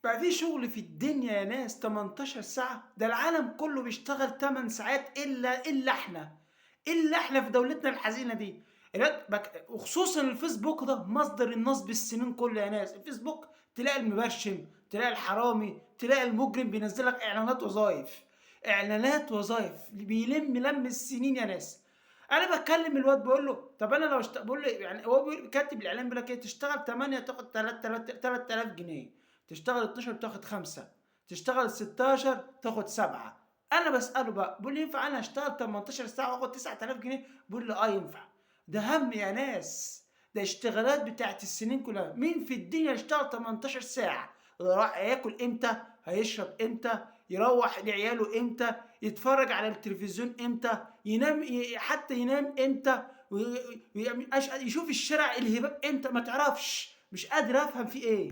بقى في شغل في الدنيا يا ناس 18 ساعة؟ ده العالم كله بيشتغل 8 ساعات إلا إحنا، إلا إحنا في دولتنا الحزينة دي. وخصوصًا الفيسبوك ده مصدر النصب السنين كله يا ناس. الفيسبوك تلاقي المبرشم، تلاقي الحرامي، تلاقي المجرم بينزّل لك إعلانات وظايف، إعلانات وظايف لَم السنين يا ناس. أنا باكلم الواد باقول له طب أنا لو باقول له يعني هو كاتب الإعلان بيقول لك إيه، تشتغل 8 تاخد 3000 جنيه، تشتغل 12 تاخد 5، تشتغل 16 تاخد 7. أنا باسأله بقى باقول له ينفع أنا أشتغل 18 ساعة وآخد 9000 جنيه؟ بيقول لي آه ينفع. ده هَم يا ناس، ده اشتغالات بتاعة السنين كلها. مين في الدنيا يشتغل 18 ساعة؟ راح هياكل إمتى؟ هيشرب إمتى؟ يروّح لعياله إمتى؟ يتفرّج على التلفزيون إمتى؟ ينام حتى ينام إمتى؟ يشوف الشارع الهباب إمتى؟ ما تعرفش، مش قادر أفهم في إيه.